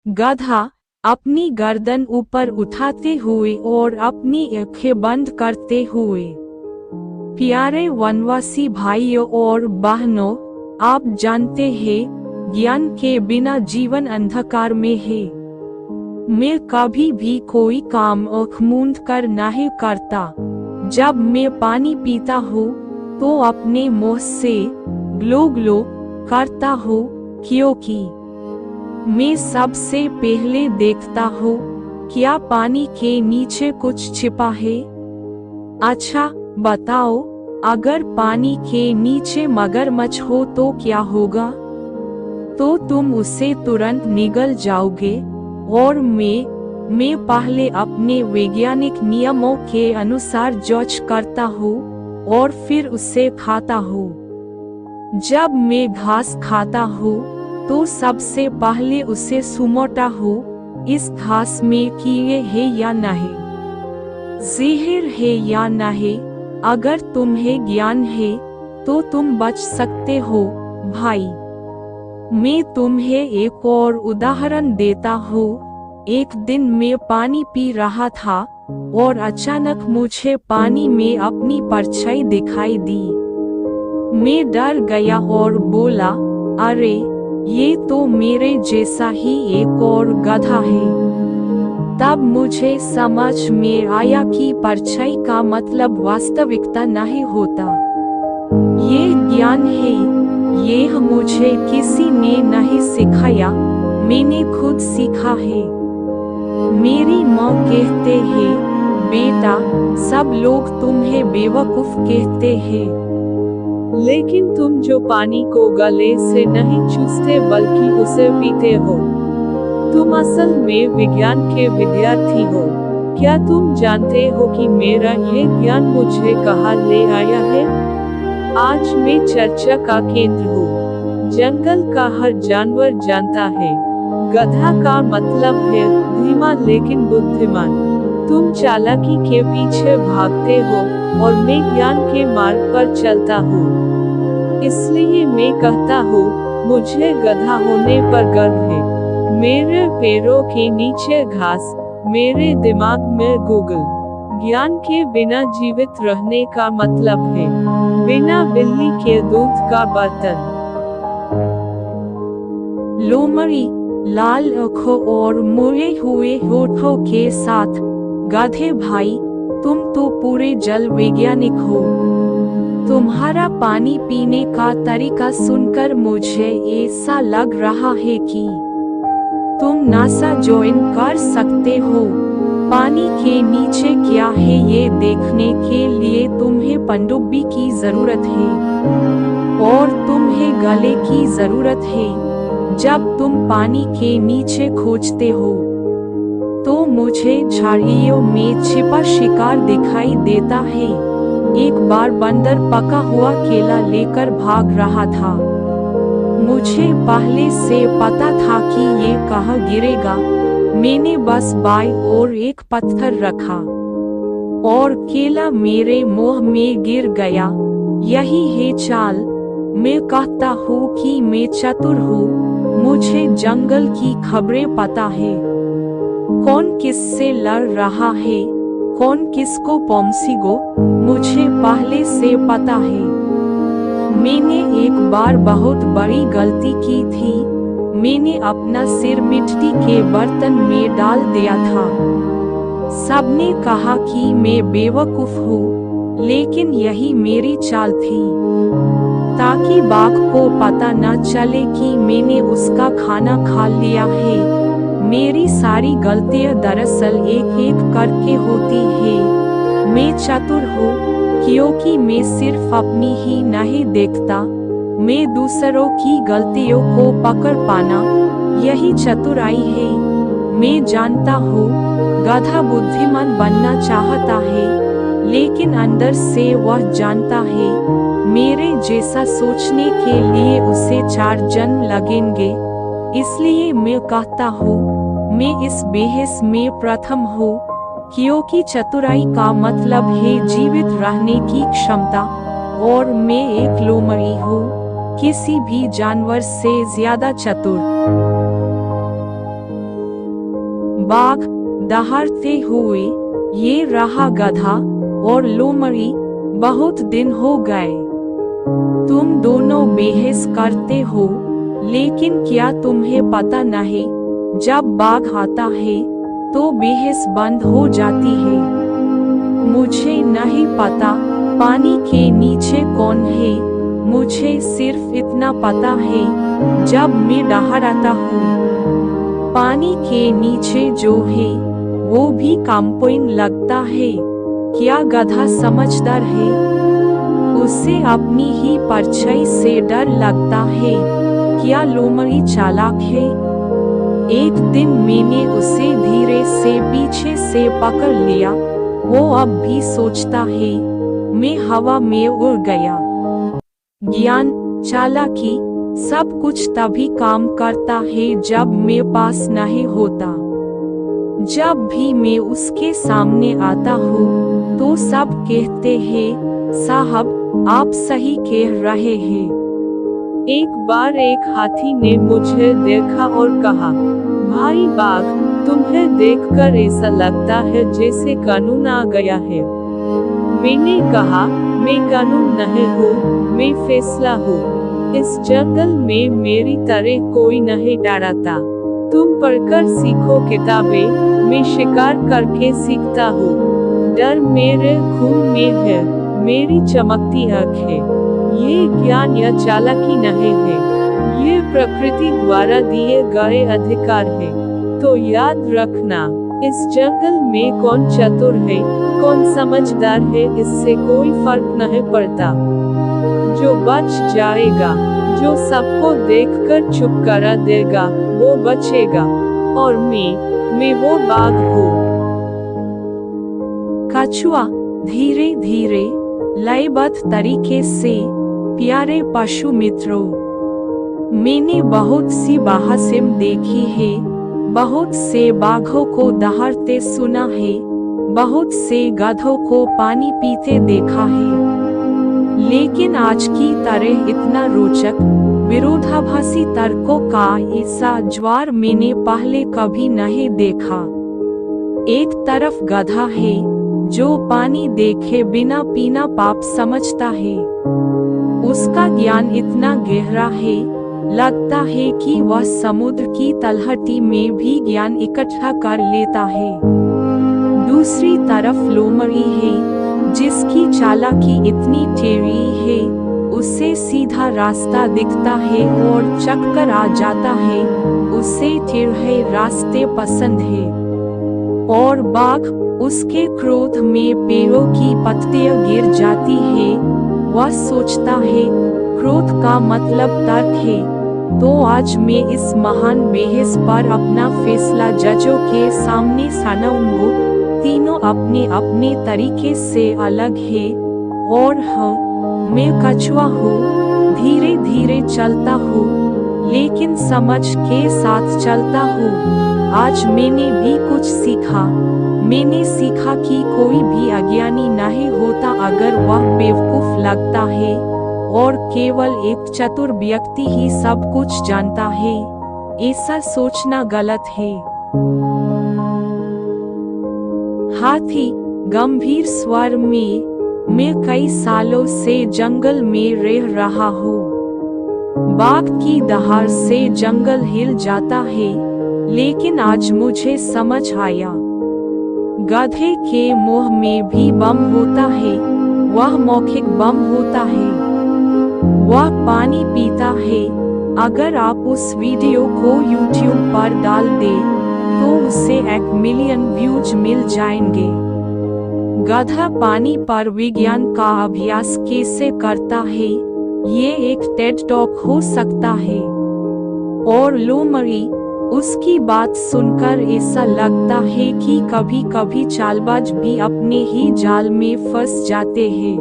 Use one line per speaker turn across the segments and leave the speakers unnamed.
गधा अपनी गर्दन ऊपर उठाते हुए और अपनी आंखें बंद करते हुए। प्यारे वनवासी भाइयों और बहनों, आप जानते हैं, ज्ञान के बिना जीवन अंधकार में है। मैं कभी भी कोई काम आँख मूंद कर नहीं करता। जब मैं पानी पीता हूँ तो अपने मुंह से ग्लो ग्लो करता हूँ, क्योंकि मैं सबसे पहले देखता हूँ क्या पानी के नीचे कुछ छिपा है। अच्छा बताओ, अगर पानी के नीचे मगरमच्छ हो तो क्या होगा? तो तुम उसे तुरंत निगल जाओगे और मैं पहले अपने वैज्ञानिक नियमों के अनुसार जांच करता हूँ और फिर उसे खाता हूँ। जब मैं घास खाता हूँ तो सबसे पहले उसे सुमोटा हूँ, इस घास में कीड़े है या नहीं, जहर है या नहीं। अगर तुम्हें ज्ञान है तो तुम बच सकते हो भाई। मैं तुम्हें एक और उदाहरण देता हूँ। एक दिन मैं पानी पी रहा था और अचानक मुझे पानी में अपनी परछाई दिखाई दी। मैं डर गया और बोला, अरे ये तो मेरे जैसा ही एक और गधा है। तब मुझे समझ में आया कि परछाई का मतलब वास्तविकता नहीं होता, ये ज्ञान है। ये मुझे किसी ने नहीं सिखाया, मैंने खुद सीखा है। मेरी माँ कहते हैं, बेटा, सब लोग तुम्हें बेवकूफ कहते हैं, लेकिन तुम जो पानी को गले से नहीं चूसते बल्कि उसे पीते हो, तुम असल में विज्ञान के विद्यार्थी हो। क्या तुम जानते हो कि मेरा ये ज्ञान मुझे कहाँ ले आया है? आज मैं चर्चा का केंद्र हूँ। जंगल का हर जानवर जानता है, गधा का मतलब है धीमा लेकिन बुद्धिमान। तुम चालाकी के पीछे भागते हो और मैं ज्ञान के मार्ग पर चलता हूँ। इसलिए मैं कहता हूँ, मुझे गधा होने पर गर्व है। मेरे पैरों के नीचे घास, मेरे दिमाग में गूगल। ज्ञान के बिना जीवित रहने का मतलब है बिना बिल्ली के दूध का बर्तन। लोमड़ी लाल आंखों और मुड़े हुए होठों के साथ, गधे भाई, तुम तो पूरे जल वैज्ञानिक हो। तुम्हारा पानी पीने का तरीका सुनकर मुझे ऐसा लग रहा है कि तुम नासा ज्वाइन कर सकते हो। पानी के नीचे क्या है ये देखने के लिए तुम्हें पनडुब्बी की जरूरत है और तुम्हें गले की जरूरत है। जब तुम पानी के नीचे खोजते हो तो मुझे झाड़ियों में छिपा शिकार दिखाई देता है। एक बार बंदर पका हुआ केला लेकर भाग रहा था। मुझे पहले से पता था कि ये कहाँ गिरेगा। मैंने बस बाईं ओर एक पत्थर रखा और केला मेरे मुंह में गिर गया। यही है चाल। मैं कहता हूँ कि मैं चतुर हूँ। मुझे जंगल की खबरें पता है, कौन किससे लड़ रहा है, कौन किसको पहुंचेगा, मुझे पहले से पता है। मैंने एक बार बहुत बड़ी गलती की थी। मैंने अपना सिर मिट्टी के बर्तन में डाल दिया था। सबने कहा कि मैं बेवकूफ हूँ, लेकिन यही मेरी चाल थी, ताकि बाघ को पता न चले कि मैंने उसका खाना खा लिया है। मेरी सारी गलतियाँ दरअसल एक एक करके होती है। मैं चतुर हूँ क्योंकि मैं सिर्फ अपनी ही नहीं देखता, मैं दूसरों की गलतियों को पकड़ पाना, यही चतुराई है। मैं जानता हूँ गधा बुद्धिमान बनना चाहता है, लेकिन अंदर से वह जानता है मेरे जैसा सोचने के लिए उसे 4 जन्म लगेंगे। इसलिए मैं कहता हूँ मैं इस बहस में प्रथम हूँ, क्योंकि चतुराई का मतलब है जीवित रहने की क्षमता, और मैं एक लोमड़ी हूँ, किसी भी जानवर से ज्यादा चतुर। बाघ दहाड़ते हुए, ये रहा गधा और लोमड़ी, बहुत दिन हो गए तुम दोनों बहस करते हो, लेकिन क्या तुम्हें पता नहीं, जब बाघ आता है तो बहस बंद हो जाती है। मुझे नहीं पता पानी के नीचे कौन है, मुझे सिर्फ इतना पता है, जब मैं दहाड़ता हूँ पानी के नीचे जो है वो भी कांपोइन लगता है। क्या गधा समझदार है? उसे अपनी ही परछाई से डर लगता है। क्या लोमड़ी चालाक है? एक दिन मैंने उसे धीरे से पीछे से पकड़ लिया, वो अब भी सोचता है मैं हवा में उड़ गया। ज्ञान, चालाकी, सब कुछ तभी काम करता है जब मैं पास नहीं होता। जब भी मैं उसके सामने आता हूँ तो सब कहते हैं, साहब आप सही कह रहे हैं। एक बार एक हाथी ने मुझे देखा और कहा, भाई बाघ, तुम्हें देखकर ऐसा लगता है जैसे कानून आ गया है। मैंने कहा, मैं कानून नहीं हूँ, मैं फैसला हूँ। इस जंगल में मेरी तरह कोई नहीं डरता। तुम पढ़कर सीखो किताबें, मैं शिकार करके सीखता हूँ। डर मेरे खून में है, मेरी चमकती आँख है। ये ज्ञान या चालाकी नहीं है, ये प्रकृति द्वारा दिए गए अधिकार है। तो याद रखना, इस जंगल में कौन चतुर है, कौन समझदार है, इससे कोई फर्क नहीं पड़ता। जो बच जाएगा, जो सबको देखकर चुप करा देगा, वो बचेगा। और मैं वो बाघ हूँ। कछुआ धीरे धीरे लयबद्ध तरीके से, प्यारे पशु मित्रों, मैंने बहुत सी बहसें देखी है, बहुत से बाघों को दहाड़ते सुना है, बहुत से गधों को पानी पीते देखा है, लेकिन आज की तरह इतना रोचक विरोधाभासी तर्कों का ऐसा ज्वार मैंने पहले कभी नहीं देखा। एक तरफ गधा है जो पानी देखे बिना पीना पाप समझता है, उसका ज्ञान इतना गहरा है, लगता है कि वह समुद्र की तलहटी में भी ज्ञान इकट्ठा कर लेता है। दूसरी तरफ लोमड़ी है जिसकी चालाकी इतनी टेढ़ी है, उसे सीधा रास्ता दिखता है और चक्कर आ जाता है, उसे टेढ़े रास्ते पसंद है। और बाघ, उसके क्रोध में पेड़ों की पत्तियां गिर जाती है, वह सोचता है क्रोध का मतलब तर्क है। तो आज मैं इस महान बहस पर अपना फैसला जजों के सामने सुनाऊंगा। तीनों अपने अपने तरीके से अलग है, और हाँ, मैं कछुआ हूँ, धीरे धीरे चलता हूँ, लेकिन समझ के साथ चलता हूँ। आज मैंने भी कुछ सीखा। मैंने सीखा कि कोई भी अज्ञानी नहीं होता अगर वह बेवकूफ लगता है, और केवल एक चतुर व्यक्ति ही सब कुछ जानता है। ऐसा सोचना गलत है। हाथी गंभीर स्वर में, मैं कई सालों से जंगल में रह रहा हूँ। बाघ की दहाड़ से जंगल हिल जाता है, लेकिन आज मुझे समझ आया, गधे के मुंह में भी बम होता है, वह मौखिक बम होता है, वह पानी पीता है। अगर आप उस वीडियो को YouTube पर डाल दें तो उसे 1 मिलियन व्यूज मिल जाएंगे। गधा पानी पर विज्ञान का अभ्यास कैसे करता है, ये एक टेड टॉक हो सकता है। और लोमड़ी, उसकी बात सुनकर ऐसा लगता है कि कभी कभी चालबाज भी अपने ही जाल में फंस जाते हैं।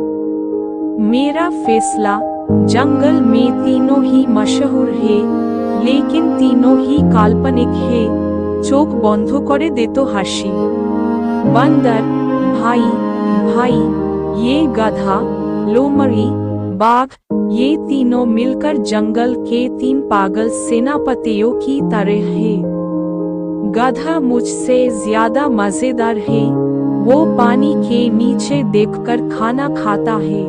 मेरा फैसला, जंगल में तीनों ही मशहूर है, लेकिन तीनों ही काल्पनिक है। चोख बंध करे दे तो हासि। बंदर, भाई भाई, ये गधा, लोमड़ी, बाघ, ये तीनों मिलकर जंगल के 3 पागल सेनापतियों की तरह है। गधा मुझसे ज्यादा मजेदार है, वो पानी के नीचे देखकर खाना खाता है।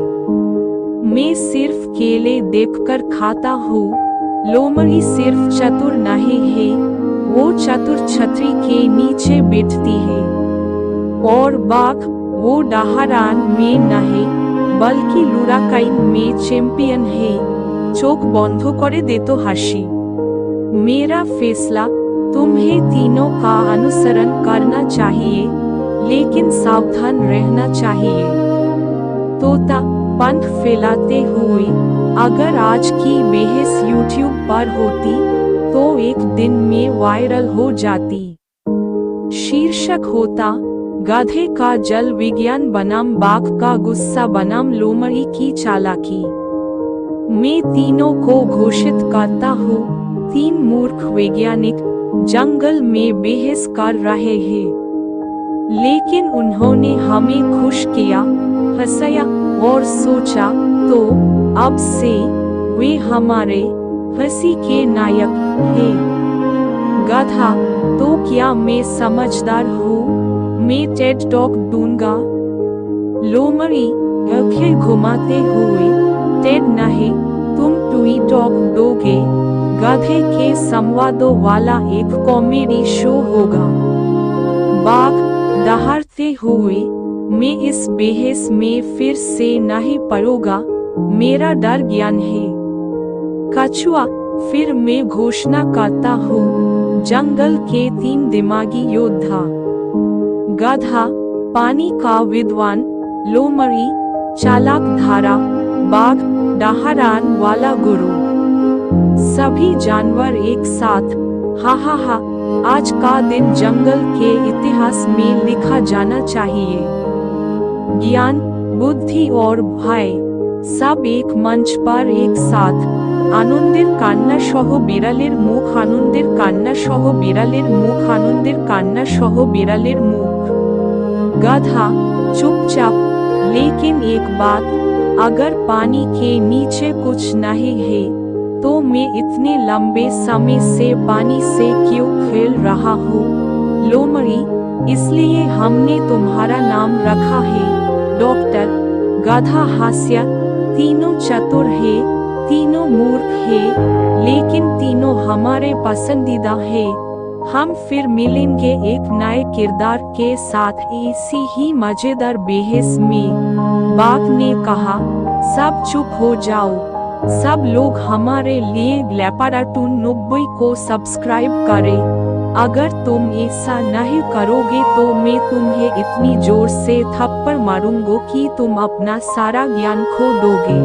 मैं सिर्फ केले देखकर खाता हूँ। लोमड़ी सिर्फ चतुर नहीं है, वो चतुर छतरी के नीचे बैठती है। और बाघ वो डहारान में नहीं बल्कि लुढ़ाकाइन में चैंपियन है। चोख बंध करे दे तो हासी। मेरा फैसला, तुम्हें तीनों का अनुसरण करना चाहिए, लेकिन सावधान रहना चाहिए। तोता पंख फैलाते हुए, अगर आज की बहस YouTube पर होती तो एक दिन में वायरल हो जाती। शीर्षक होता, गधे का जल विज्ञान बनाम बाघ का गुस्सा बनाम लोमड़ी की चालाकी। मैं तीनों को घोषित करता हूँ, 3 मूर्ख वैज्ञानिक जंगल में बहस कर रहे हैं, लेकिन उन्होंने हमें खुश किया, हंसाया और सोचा, तो अब से वे हमारे हंसी के नायक हैं। गधा, तो क्या मैं समझदार हूँ? मैं टेड टॉक दूंगा। लोमड़ी आंखें घुमाते हुए, टेड नहीं, तुम ट्वीट टॉक दोगे। गधे के संवादों वाला एक कॉमेडी शो होगा। बाघ दहाड़ते हुए, मैं इस बहस में फिर से नहीं पड़ूंगा, मेरा डर ज्ञान है। कछुआ, फिर मैं घोषणा करता हूँ, जंगल के 3 दिमागी योद्धा। गधा पानी का विद्वान, लोमड़ी चालाक धारा, बाघ डहारान वाला गुरु। सभी जानवर एक साथ, हा हा हा, आज का दिन जंगल के इतिहास में लिखा जाना चाहिए। ज्ञान, बुद्धि और भय सब एक मंच पर एक साथ। आनंदेर कान्ना सह बिड़ालेर मुख, आनंदेर कान्ना सह बिड़ालेर मुख, आनंदेर कान्ना सह बिड़ालेर मुख। गधा चुपचाप, लेकिन एक बात, अगर पानी के नीचे कुछ नहीं है तो मैं इतने लंबे समय से पानी से क्यों खेल रहा हूँ? लोमड़ी, इसलिए हमने तुम्हारा नाम रखा है डॉक्टर। गधा हास्य, तीनों चतुर है, तीनों मूर्ख है, लेकिन तीनों हमारे पसंदीदा है। हम फिर मिलेंगे एक नए किरदार के साथ ऐसी ही मजेदार बहस में। बाघ ने कहा, सब चुप हो जाओ, सब लोग हमारे लिए ग्लैपाराटून 90 को सब्सक्राइब करें। अगर तुम ऐसा नहीं करोगे तो मैं तुम्हें इतनी जोर से थप्पड़ मारूंगा कि तुम अपना सारा ज्ञान खो दोगे।